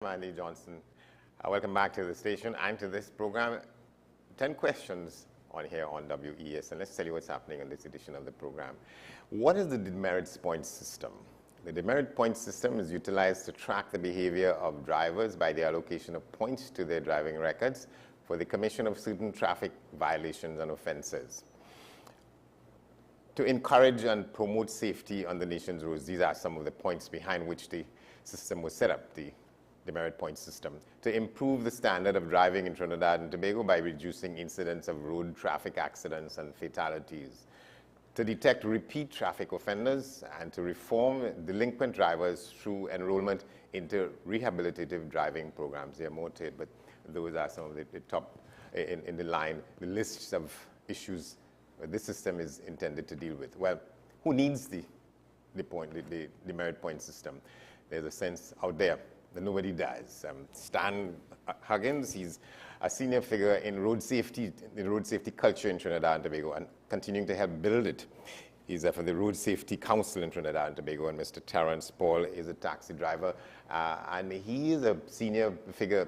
Mandy Johnson. Welcome back to the station and to this program. 10 questions on here on WES, and let's tell you what's happening on this edition of the program. What is the demerit points system? The demerit points system is utilized to track the behavior of drivers by the allocation of points to their driving records for the commission of certain traffic violations and offenses. To encourage and promote safety on the nation's roads, these are some of the points behind which the system was set up, the demerit point system. To improve the standard of driving in Trinidad and Tobago by reducing incidents of road traffic accidents and fatalities. To detect repeat traffic offenders and to reform delinquent drivers through enrollment into rehabilitative driving programs. There are more to it, but those are some of the top in the line, the lists of issues this system is intended to deal with. Well, who needs the demerit point system? There's a sense out there that nobody does. Stan Huggins, he's a senior figure in road safety, the road safety culture in Trinidad and Tobago, and continuing to help build it. He's for the Road Safety Council in Trinidad and Tobago, and Mr. Terrence Paul is a taxi driver, and he is a senior figure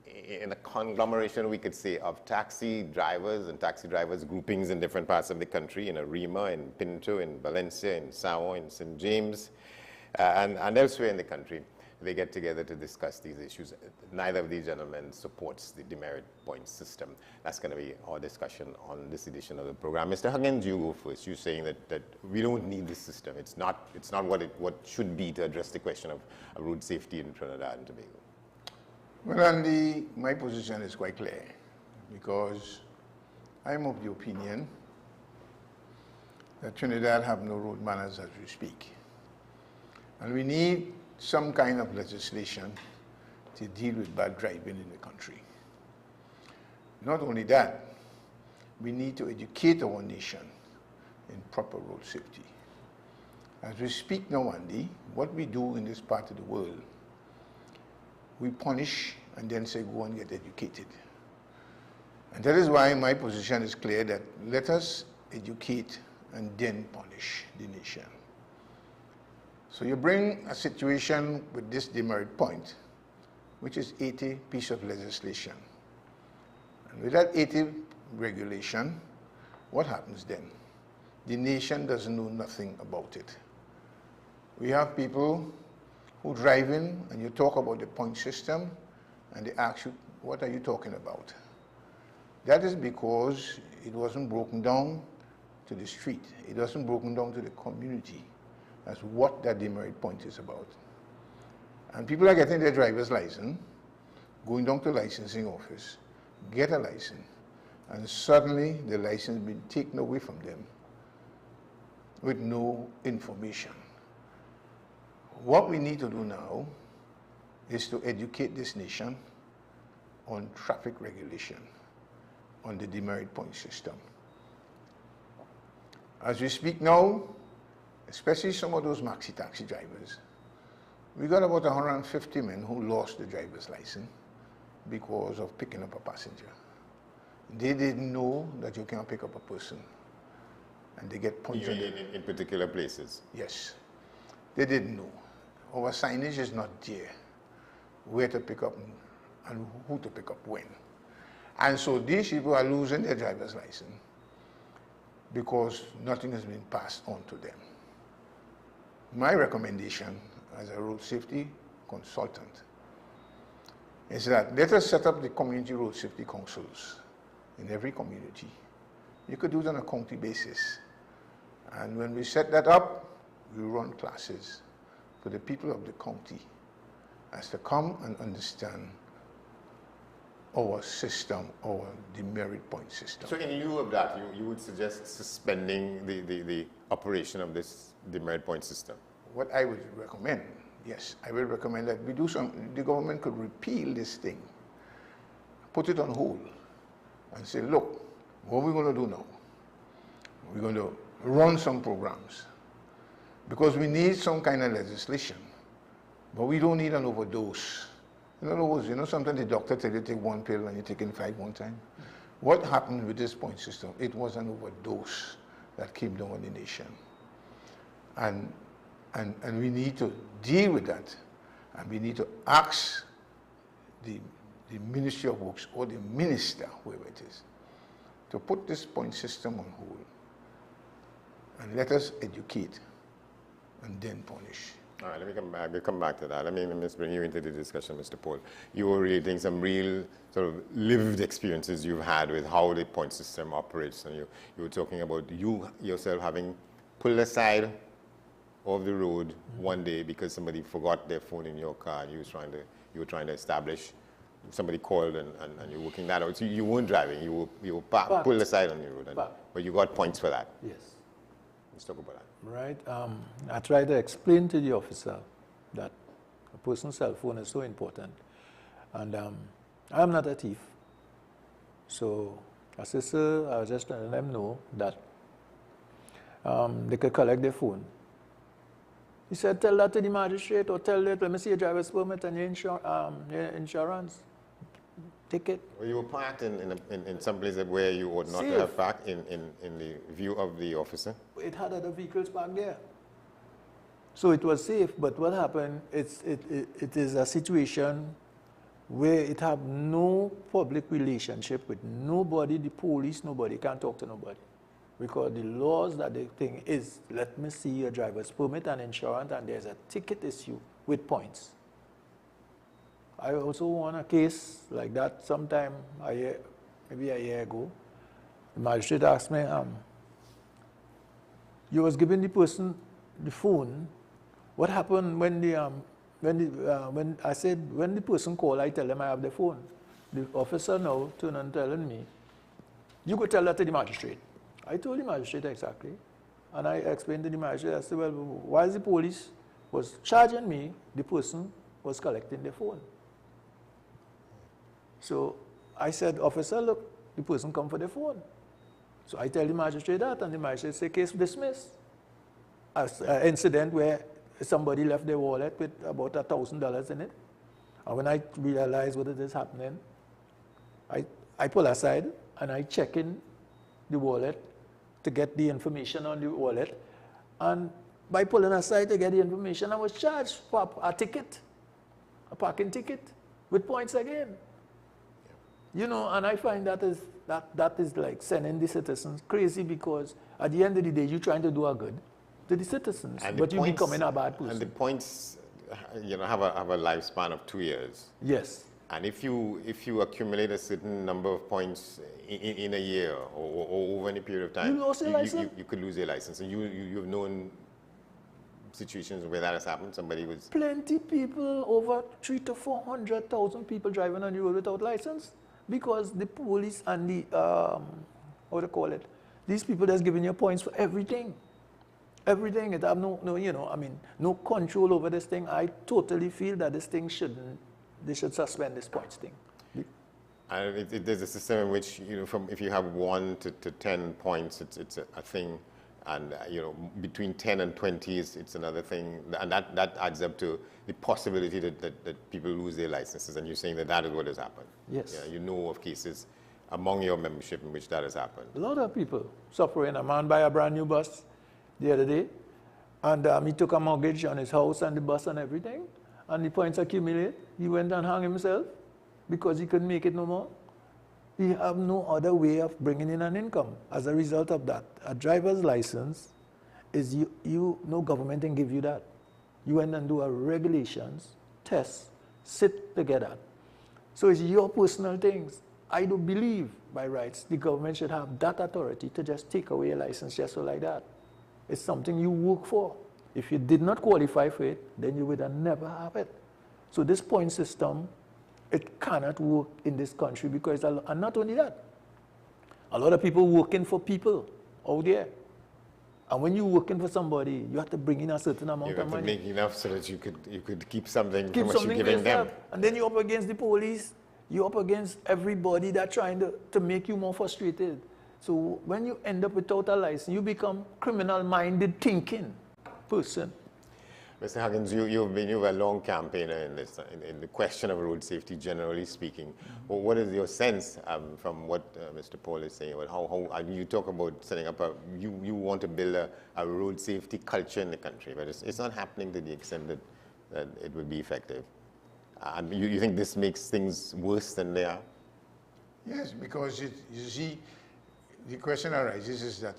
in a conglomeration, we could say, of taxi drivers and taxi drivers groupings in different parts of the country, in Arima, in Pinto, in Valencia, in Sao, in St. James, and elsewhere in the country. They get together to discuss these issues. Neither of these gentlemen supports the demerit point system. That's going to be our discussion on this edition of the program. Mr. Huggins, you go first. You're saying that we don't need this system. It's not what should be to address the question of road safety in Trinidad and Tobago. Well, Andy, my position is quite clear, because I'm of the opinion that Trinidad have no road manners as we speak. And we need some kind of legislation to deal with bad driving in the country. Not only that, we need to educate our nation in proper road safety. As we speak now, Andy, what we do in this part of the world, we punish and then say go and get educated. And that is why my position is clear that let us educate and then punish the nation. So you bring a situation with this demerit point, which is 80 piece of legislation. And with that 80 regulation, what happens then? The nation doesn't know nothing about it. We have people who drive in and you talk about the point system and they ask you, what are you talking about? That is because it wasn't broken down to the street. It wasn't broken down to the community as what that demerit point is about. And people are getting their driver's license, going down to the licensing office, get a license, and suddenly the license has been taken away from them with no information. What we need to do now is to educate this nation on traffic regulation, on the demerit point system. As we speak now, especially some of those maxi taxi drivers, we got about 150 men who lost their driver's license because of picking up a passenger. They didn't know that you can't pick up a person, and they get points in particular places? Yes, they didn't know. Our signage is not there, where to pick up and who to pick up when. And so these people are losing their driver's license because nothing has been passed on to them. My recommendation as a road safety consultant is that let us set up the community road safety councils in every community. You could do it on a county basis. And when we set that up, we run classes for the people of the county as to come and understand our system, our demerit point system. So in lieu of that, you would suggest suspending the operation of this demerit point system? What I would recommend, yes, I will recommend that we do the government could repeal this thing, put it on hold, and say, look, what we're going to do now? We're going to run some programs, because we need some kind of legislation, but we don't need an overdose. In other words, you know, sometimes the doctor tells you to take one pill and you're taking 5 one time. What happened with this point system? It was an overdose that came down on the nation. And we need to deal with that. And we need to ask the Ministry of Works or the minister, whoever it is, to put this point system on hold and let us educate and then punish. All right, let me come back. We'll come back to that. Let me bring you into the discussion, Mr. Paul. You were relating some real sort of lived experiences you've had with how the point system operates, and you were talking about you yourself having pulled aside of the road one day because somebody forgot their phone in your car, and you were trying to establish. Somebody called and you're working that out. So you weren't driving. You were pulled aside on the road, but you got points for that. Yes. Let's talk about that. Right. I tried to explain to the officer that a person's cell phone is so important, and I'm not a thief. So I said, sir, I was just letting them know that they could collect their phone. He said, tell that to the magistrate, or tell it, let me see your driver's permit and your insurance ticket. Well, you were parked in some place where you ought not to have parked in the view of the officer? It had other vehicles parked there. So it was safe, but what happened, it is a situation where it have no public relationship with nobody, the police, nobody, can't talk to nobody. Because the laws that they think is, let me see your driver's permit and insurance, and there's a ticket issue with points. I also won a case like that sometime, maybe a year ago. The magistrate asked me, you was giving the person the phone. What happened when I said, when the person called, I tell them I have the phone. The officer now turned and telling me, you go tell that to the magistrate. I told the magistrate exactly. And I explained to the magistrate, I said, well, while the police was charging me, the person was collecting the phone. So I said, officer, look, the person come for the phone. So I tell the magistrate that, and the magistrate say, case dismissed. An incident where somebody left their wallet with about $1,000 in it. And when I realized what is happening, I pull aside and I check in the wallet to get the information on the wallet. And by pulling aside to get the information, I was charged for a ticket, a parking ticket, with points again. You know, and I find that is like sending the citizens crazy, because at the end of the day, you're trying to do a good to the citizens, but you're becoming a bad person. And the points, you know, have a lifespan of 2 years. Yes. And if you accumulate a certain number of points in a year or over any period of time, you could lose your license. And you've known situations where that has happened. Somebody was plenty people, over 300,000 to 400,000 people driving on the road without license, because the police and the what do you call it? These people that's giving you points for everything. Everything. It have no, you know, I mean, no control over this thing. I totally feel that this thing they should suspend this points thing. And there's a system in which, you know, if you have 1 to 10 points, it's a thing, and you know, between 10 and 20 it's another thing, and that adds up to the possibility that people lose their licenses. And you're saying that is what has happened. Yes. Yeah, you know of cases among your membership in which that has happened. A lot of people suffering. A man buy a brand new bus the other day, and he took a mortgage on his house and the bus and everything, and the points accumulate. He went and hung himself because he couldn't make it no more. He have no other way of bringing in an income as a result of that. A driver's license is no government can give you that. You went and do a regulations, test, sit together. So it's your personal things. I do believe by rights the government should have that authority to just take away a license just so like that. It's something you work for. If you did not qualify for it, then you would have never have it. So this point system, it cannot work in this country, because, and not only that, a lot of people working for people out there. And when you're working for somebody, you have to bring in a certain amount of money. You have to make enough so that you could keep something from what you're giving them. And then you're up against the police, you're up against everybody that's trying to make you more frustrated. So when you end up without a license, you become criminal-minded thinking person. Mr. Huggins, you've been a long campaigner in this, in the question of road safety, generally speaking. Well, what is your sense from what Mr. Paul is saying about how you talk about setting up you want to build a road safety culture in the country, but it's not happening to the extent that it would be effective? You think this makes things worse than they are? Yes, because you see, the question arises is that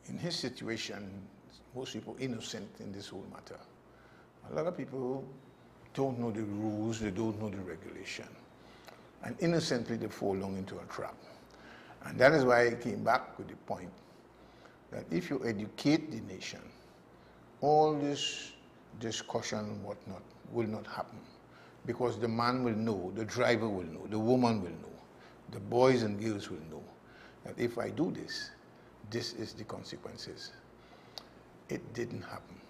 in his situation, most people innocent in this whole matter. A lot of people don't know the rules, they don't know the regulation. And innocently they fall long into a trap. And that is why I came back with the point that if you educate the nation, all this discussion and whatnot will not happen. Because the man will know, the driver will know, the woman will know, the boys and girls will know that if I do this, this is the consequences. It didn't happen.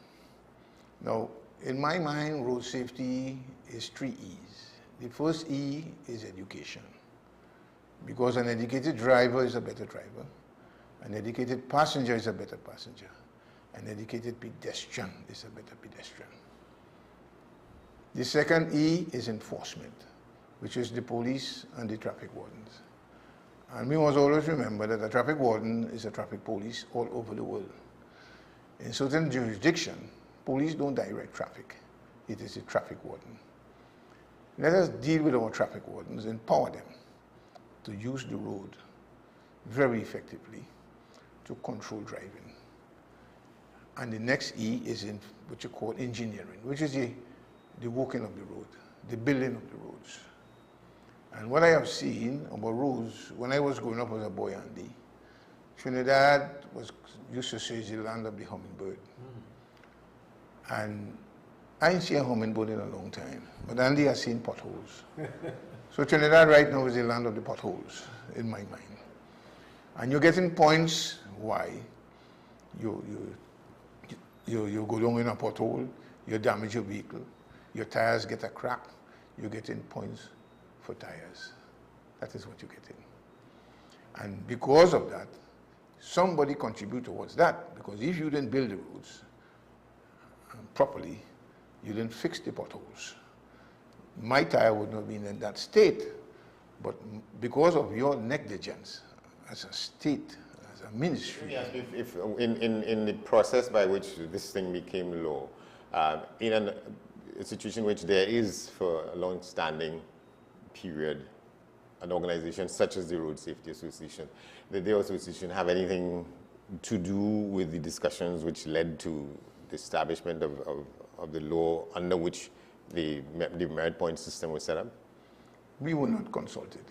Now, in my mind, road safety is 3 E's. The first E is education. Because an educated driver is a better driver. An educated passenger is a better passenger. An educated pedestrian is a better pedestrian. The second E is enforcement, which is the police and the traffic wardens. And we must always remember that a traffic warden is a traffic police all over the world. In certain jurisdictions, police don't direct traffic. It is the traffic warden. Let us deal with our traffic wardens, empower them to use the road very effectively to control driving. And the next E is in what you call engineering, which is the working of the road, the building of the roads. And what I have seen about roads, when I was growing up as a boy, Andy, Trinidad used to say it's the land of the hummingbird. And I ain't seen a hummingbird in a long time, but Andy has seen potholes. So Trinidad right now is the land of the potholes, in my mind. And you're getting points why you go down in a pothole, you damage your vehicle, your tires get a crack, you're getting points for tires. That is what you're getting. And because of that, somebody contribute towards that, because if you didn't build the roads properly, you didn't fix the potholes, my tire would not be in that state. But because of your negligence as a state, as a ministry. Yes, if in the process by which this thing became law, in a situation in which there is for a long-standing period an organization such as the Road Safety Association, did the association have anything to do with the discussions which led to the establishment of the law under which the merit point system was set up? We were not consulted.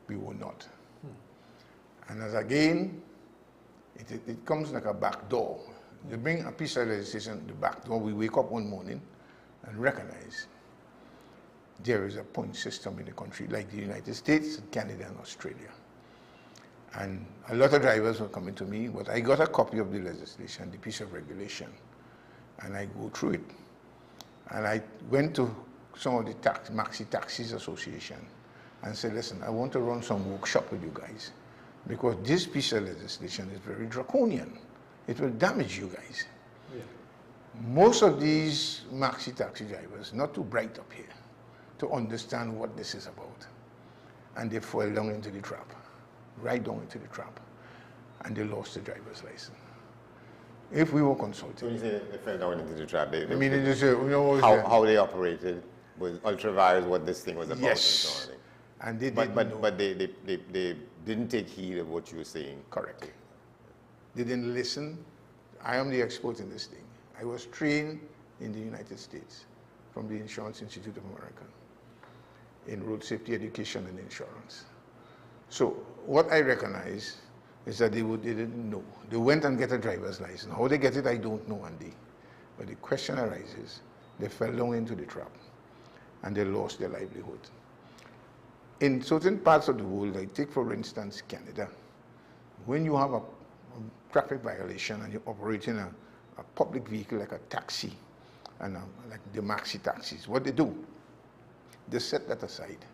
We were not. And as again, it comes like a back door. You bring a piece of legislation, the back door, we wake up one morning and recognize there is a point system in the country like the United States, Canada, and Australia. And a lot of drivers were coming to me, but I got a copy of the legislation, the piece of regulation, and I go through it. And I went to some of the Maxi Taxis Association and said, listen, I want to run some workshop with you guys because this piece of legislation is very draconian. It will damage you guys. Yeah. Most of these Maxi Taxi drivers, not too bright up here to understand what this is about. And they fell down into the trap, right down into the trap. And they lost the driver's license. If we were consulted. So you say they fell down into the trap. I mean, just, you know, how they operated was ultra-vires, what this thing was about. Yes. And they didn't know. But they didn't take heed of what you were saying. Correct. They didn't listen. I am the expert in this thing. I was trained in the United States from the Insurance Institute of America in road safety education and insurance. So what I recognize is that they didn't know. They went and get a driver's license. How they get it, I don't know, Andy. But the question arises, they fell down into the trap and they lost their livelihood. In certain parts of the world, like take for instance Canada, when you have a traffic violation and you're operating a public vehicle like a taxi and like the maxi taxis, what they do, they set that aside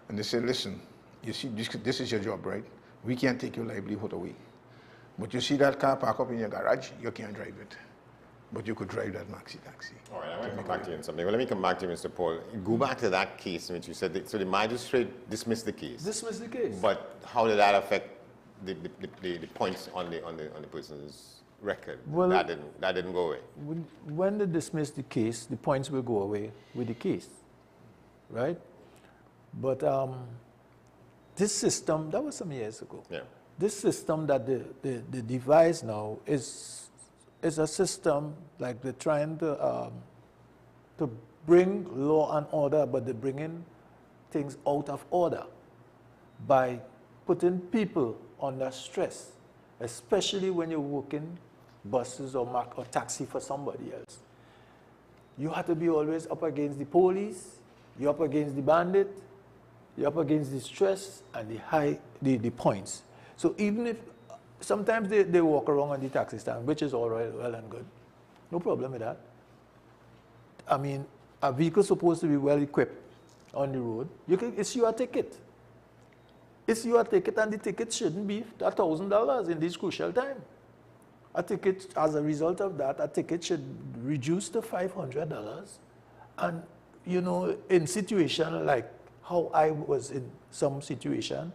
and they say, listen, you see, this is your job, right? We can't take your livelihood away. But you see that car park up in your garage, you can't drive it. But you could drive that maxi taxi. All right, I want to come back to you on something. Well, let me come back to you, Mr. Paul. Go back to that case in which you said, so the magistrate dismissed the case. Dismissed the case. But how did that affect the points on the person's record. Well, that didn't go away. When they dismiss the case, the points will go away with the case, right? But this system, that was some years ago. Yeah. This system that they devise now is a system like they're trying to bring law and order, but they're bringing things out of order by putting people under stress, especially when you're working buses or taxi for somebody else. You have to be always up against the police, you're up against the bandit, you're up against the stress and the points. So even if sometimes they walk around on the taxi stand, which is all right, well and good, no problem with that. I mean, a vehicle's supposed to be well equipped on the road. It's your ticket. It's your ticket, and the ticket shouldn't be $1,000 in this crucial time. A ticket, as a result of that, a ticket should reduce to $500. And, you know, in situation like how I was in some situation,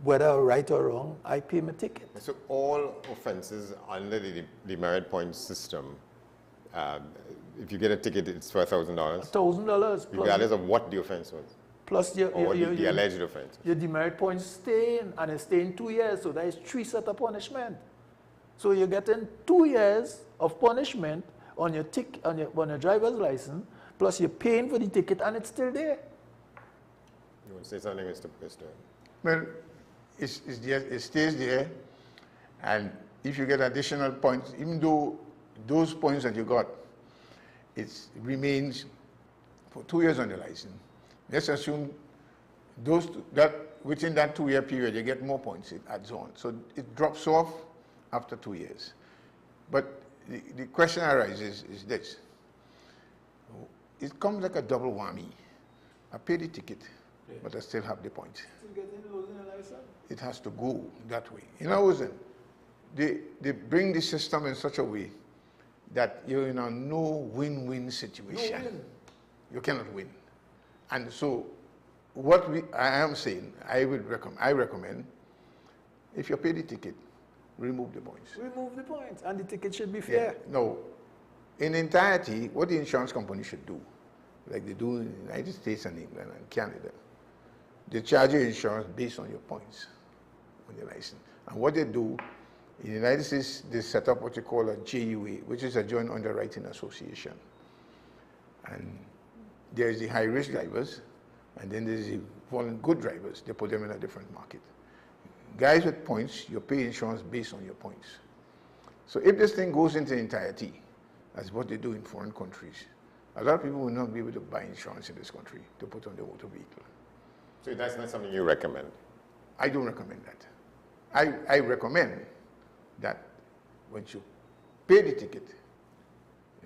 whether right or wrong, I pay my ticket. So all offenses under the demerit points system, if you get a ticket, it's for $1,000. $1,000 regardless of what the offense was, plus the alleged offense. Your demerit points stay in, and it stay in 2 years, so that is 3 sets of punishment. So you're getting 2 years of punishment on your on your driver's license, plus you're paying for the ticket, and it's still there. You want to say something, Mr. Well, it stays there, and if you get additional points, even though those points that you got, it remains for 2 years on the license. Let's assume within that 2 year period, you get more points, it adds on. So it drops off after 2 years. But the question arises is this. It comes like a double whammy. I pay the ticket, but I still have the points. It has to go that way. In other words, they bring the system in such a way that you're in a no win-win situation. No win. You cannot win. And so what I am saying, I recommend, if you pay the ticket, remove the points. Remove the points, and the ticket should be fair. Yeah. No, in entirety, what the insurance company should do, like they do in the United States and England and Canada, they charge you insurance based on your points on your license. And what they do, in the United States, they set up what you call a JUA, which is a Joint Underwriting Association. And there's the high-risk drivers, and then there's the good drivers. They put them in a different market. Guys with points, you pay insurance based on your points. So if this thing goes into entirety, as what they do in foreign countries, a lot of people will not be able to buy insurance in this country to put on their motor vehicle. So that's not something you recommend? I don't recommend that. I recommend that when you pay the ticket,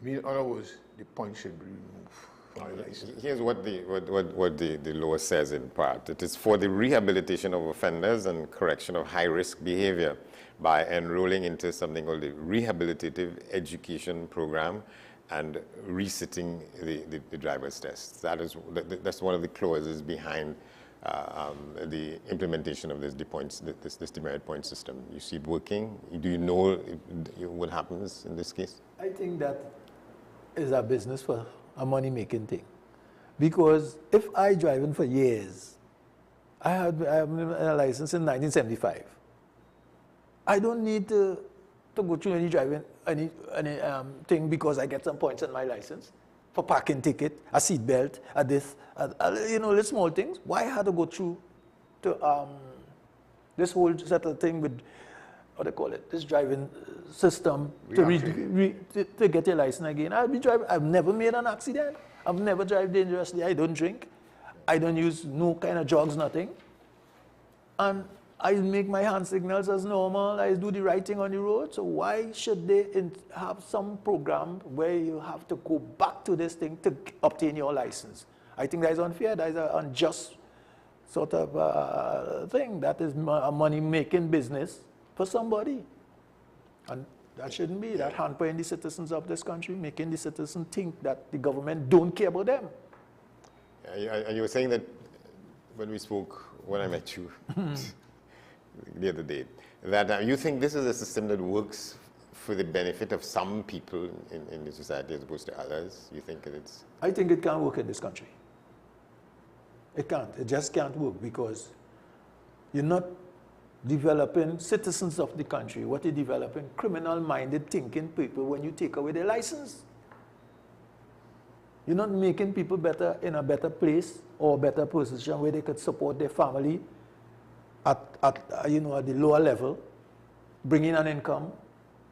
in other words, the points should be removed from the license. Here's what the law says in part. It is for the rehabilitation of offenders and correction of high-risk behavior by enrolling into something called the rehabilitative education program and resitting the driver's test. That's one of the clauses behind the implementation of this demerit point system. You see it working? Do you know what happens in this case? I think that is a business for a money-making thing. Because if I driving for years, I have a license in 1975. I don't need to go through any driving thing because I get some points on my license for parking ticket, a seat belt, the small things. Why I had to go through to this whole set of thing with, what do they call it, this driving system to get your license again? I've never made an accident. I've never driven dangerously. I don't drink. I don't use no kind of drugs, nothing. And I make my hand signals as normal. I do the right thing on the road. So why should they have some program where you have to go back to this thing to obtain your license? I think that is unfair. That is an unjust sort of thing. That is a money-making business for somebody. And that shouldn't be. That hampering the citizens of this country, making the citizens think that the government don't care about them. And you were saying that when I met you the other day, that you think this is a system that works for the benefit of some people in the society as opposed to others? You think it's... I think it can't work in this country. It can't. It just can't work because you're not developing citizens of the country. What you're developing, criminal-minded thinking people when you take away their license. You're not making people better in a better place or a better position where they could support their family at the lower level, bringing an income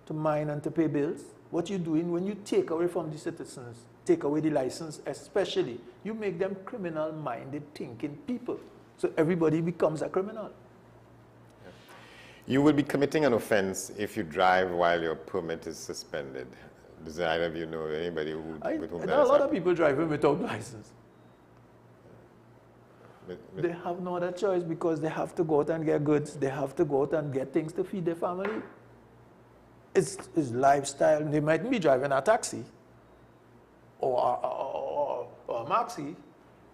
to mine and to pay bills. What you're doing when you take away from the citizens, take away the license especially, you make them criminal-minded thinking people. So everybody becomes a criminal. You will be committing an offense if you drive while your permit is suspended. Does either of you know anybody with whom that there are a lot of happened? people driving without license. But They have no other choice because they have to go out and get goods. They have to go out and get things to feed their family. It's lifestyle. They mightn't be driving a taxi or a maxi,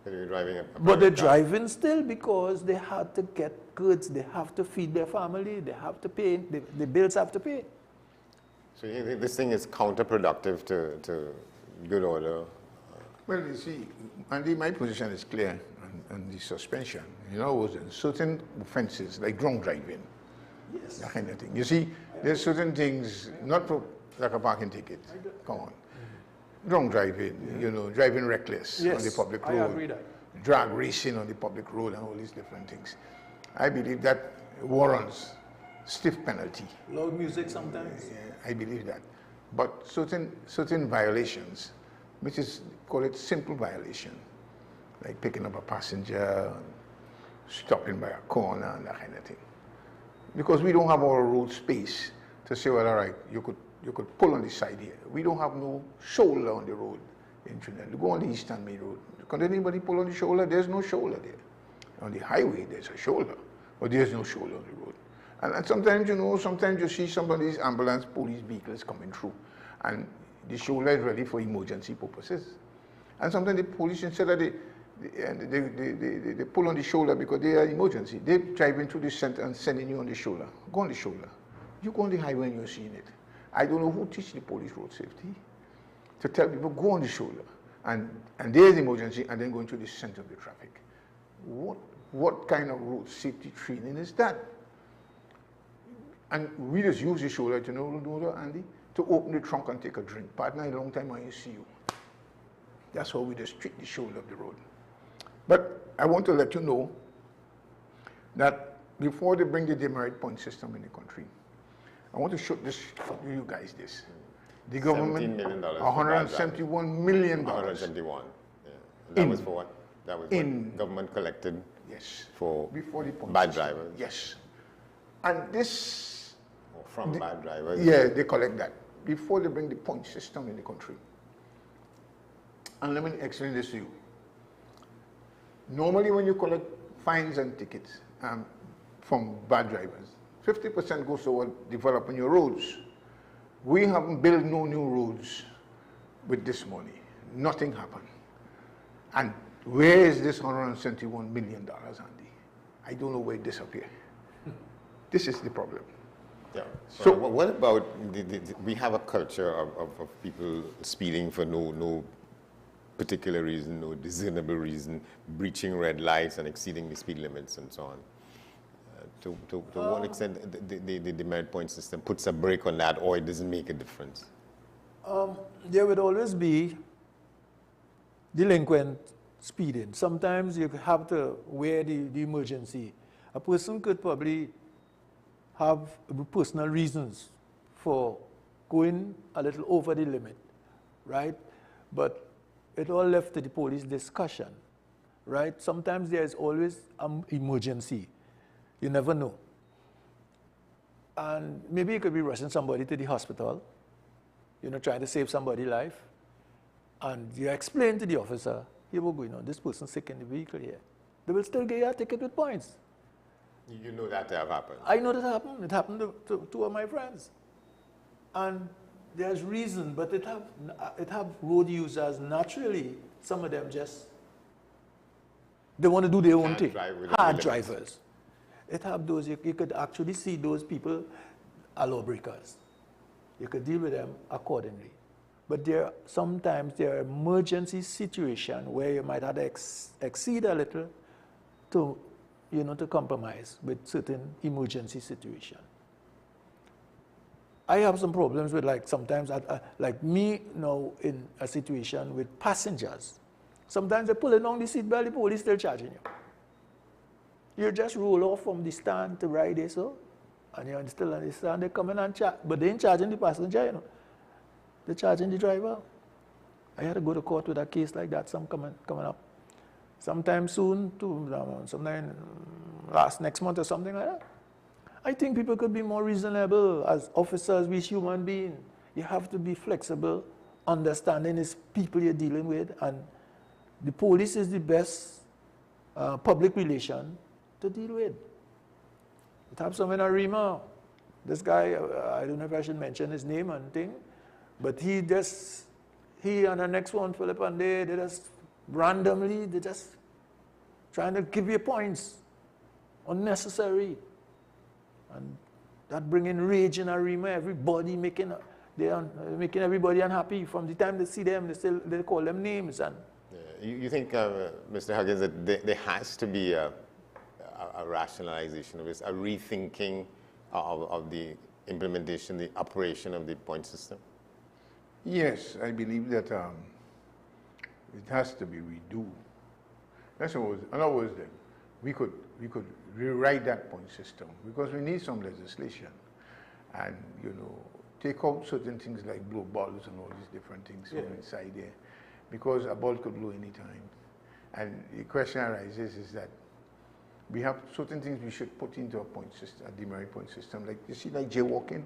you're driving a but they're private car. driving still because they had to get goods. They have to feed their family. They have to pay. The bills have to pay. So you think this thing is counterproductive to good order? Well, you see, Andy, my position is clear on the suspension. In other words, in certain offenses, like drunk driving, Yes. that kind of thing. You see, there's certain things, not for, like a parking ticket, come on. Drunk driving, driving reckless on the Yes, public I road. agree that. Drag racing on the public road and all these different things. I believe that warrants stiff penalty. Loud music sometimes. Yeah, I believe that. But certain violations, which is, call it simple violation, like picking up a passenger, stopping by a corner and that kind of thing. Because we don't have our road space to say, well, all right, you could pull on the side here. We don't have no shoulder on the road in Trinidad. You go on the Eastern Main Road. Can anybody pull on the shoulder? There's no shoulder there. On the highway, there's a shoulder, but there's no shoulder on the road. And sometimes, sometimes you see somebody's ambulance, police vehicles coming through, and the shoulder is ready for emergency purposes. And sometimes the police, instead of they pull on the shoulder because they are emergency, they drive into the center and sending you on the shoulder. Go on the shoulder. You go on the highway and you're seeing it. I don't know who teach the police road safety to tell people, go on the shoulder. And there's emergency, and then go into the center of the traffic. What kind of road safety training is that? And we just use the shoulder, Andy, to open the trunk and take a drink. Partner, a long time I see you. That's how we just treat the shoulder of the road. But I want to let you know that before they bring the demerit point system in the country, I want to show you guys this. The government, $17 million $171 million. 171. Yeah. And that was for what? That was what government collected. Yes. For before the point bad system. drivers. Yes. And this. Or from bad drivers. Yeah, they collect that before they bring the point system in the country. And let me explain this to you. Normally, when you collect fines and tickets from bad drivers, 50% goes toward developing your roads. We haven't built no new roads with this money. Nothing happened. And where is this $171 million, Andy? I don't know where it disappeared. This is the problem. Yeah. So what about, we have a culture of people speeding for no particular reason, no discernible reason, breaching red lights and exceeding the speed limits and so on. To what extent the demerit point system puts a brake on that, or it doesn't make a difference? There would always be delinquent speeding. Sometimes you have to wear the emergency. A person could probably have personal reasons for going a little over the limit, right? But it all left to the police discussion, right? Sometimes there's always an emergency. You never know. And maybe you could be rushing somebody to the hospital, trying to save somebody's life. And you explain to the officer, here we go, this person's sick in the vehicle here. They will still get you a ticket with points. You know that to have happened? I know that happened. It happened to two of my friends. And there's reason, but it have road users naturally, some of them they want to do their own thing. Hard drivers. It have those, you could actually see those people are lawbreakers. you could deal with them accordingly. But sometimes there are emergency situations where you might have to exceed a little to, to compromise with certain emergency situations. I have some problems with, like, sometimes, like me now in a situation with passengers. Sometimes they pull it on the seatbelt, the police still charging you. You just roll off from the stand to ride there, so, and you're still on the stand, they come in and charge, but they ain't charging the passenger, They're charging the driver. I had to go to court with a case like that, some coming up. Sometime soon, sometime next month or something like that. I think people could be more reasonable as officers, we human beings. You have to be flexible, understanding it's people you're dealing with, and the police is the best public relation to deal with. It have some in a Rima. This guy, I don't know if I should mention his name and thing, but he and the next one, Philip, and they just randomly, they just trying to give you points, unnecessary. And that bringing rage in Arima, everybody making everybody unhappy. From the time they see them, they call them names. And you think, Mr. Huggins, that there has to be a rationalization of this, a rethinking of the implementation, the operation of the point system? Yes, I believe that it has to be redo. That's what in other words, then we could rewrite that point system, because we need some legislation, and take out certain things like blow balls and all these different things from inside there, because a ball could blow any time. And the question arises is that we have certain things we should put into a point system, a demerit point system, like you see, like jaywalking.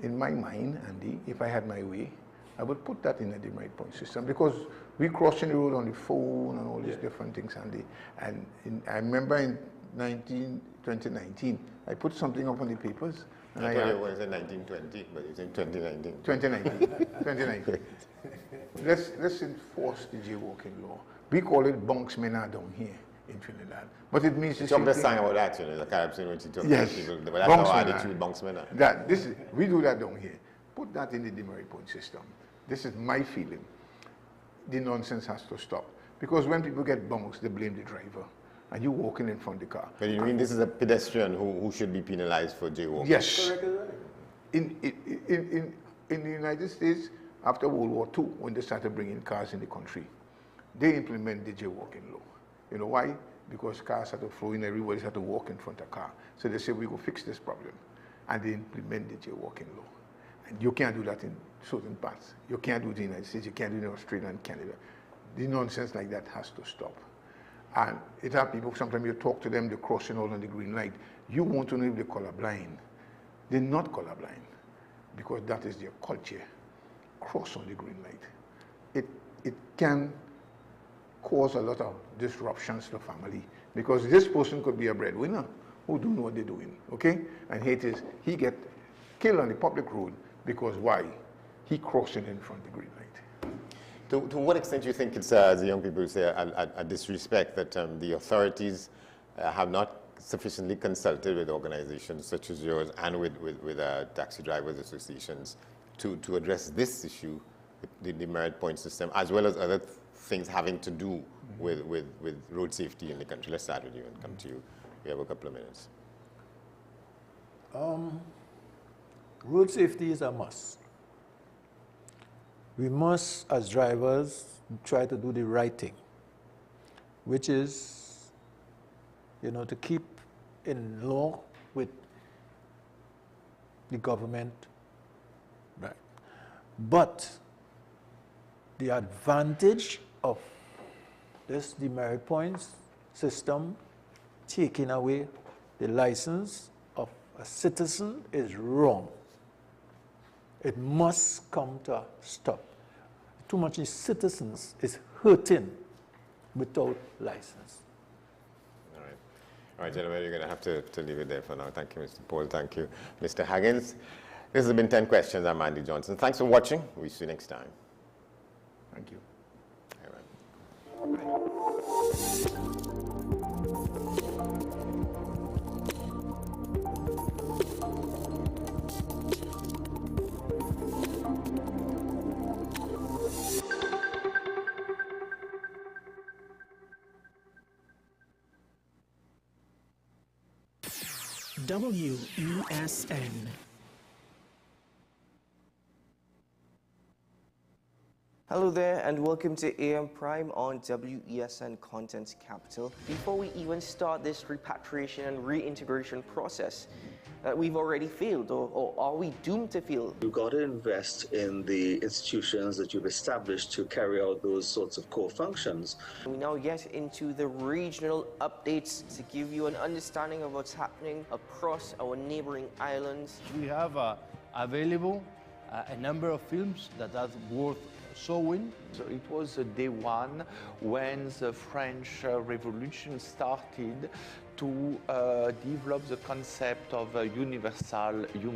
In my mind, Andy, if I had my way, I would put that in a demerit point system, because we crossing the road on the phone and all these different things, Andy. And I remember in 2019, I put something up on the papers. And I thought it was in 1920, but it's in 2019. 2019. Let's enforce the jaywalking law. We call it bonksmena down here in Trinidad, but it means the same thing. Sang about that, the Caribbean scene when she talked yes. to people, but that's our attitude, bonksmena. We do that down here. Put that in the demerit point system. This is my feeling. The nonsense has to stop, because when people get bumped, they blame the driver, and you walking in front of the car. But you mean this is a pedestrian who should be penalized for jaywalking? Yes. In the United States, after World War II, when they started bringing cars in the country, they implemented the jaywalking law. You know why? Because cars had to flow in, everybody had to walk in front of a car. So they said, we will fix this problem. And they implemented the jaywalking law. And you can't do that in certain parts. You can't do it in the United States, you can't do it in Australia and Canada. The nonsense like that has to stop. And it have people, sometimes you talk to them, they're crossing all on the green light. You want to know if they're colorblind. They're not colorblind, because that is their culture. Cross on the green light. It can cause a lot of disruptions to family, because this person could be a breadwinner who don't know what they're doing, okay? And here it is, he get killed on the public road, because why? He crossing in front of the green light. To what extent do you think it's, as the young people say, a disrespect that the authorities have not sufficiently consulted with organizations such as yours and with taxi drivers associations to address this issue, the demerit point system, as well as other things having to do with road safety in the country? Let's start with you and come to you. We have a couple of minutes. Road safety is a must. We must, as drivers, try to do the right thing, which is, to keep in law with the government. Right. But the advantage of this demerit points system taking away the license of a citizen is wrong. It must come to a stop. Too much citizens is hurting without license. All right, gentlemen, you're going to have to leave it there for now. Thank you, Mr. Paul. Thank you, Mr. Huggins. This has been 10 Questions. I'm Andy Johnson. Thanks for watching. We'll see you next time. Thank you. All right. WESN. Hello there and welcome to AM Prime on WESN Content Capital. Before we even start this repatriation and reintegration process that we've already failed, or are we doomed to fail? You've got to invest in the institutions that you've established to carry out those sorts of core functions. We now get into the regional updates to give you an understanding of what's happening across our neighboring islands. We have available a number of films that are worth showing. So it was day one when the French Revolution started to develop the concept of universal human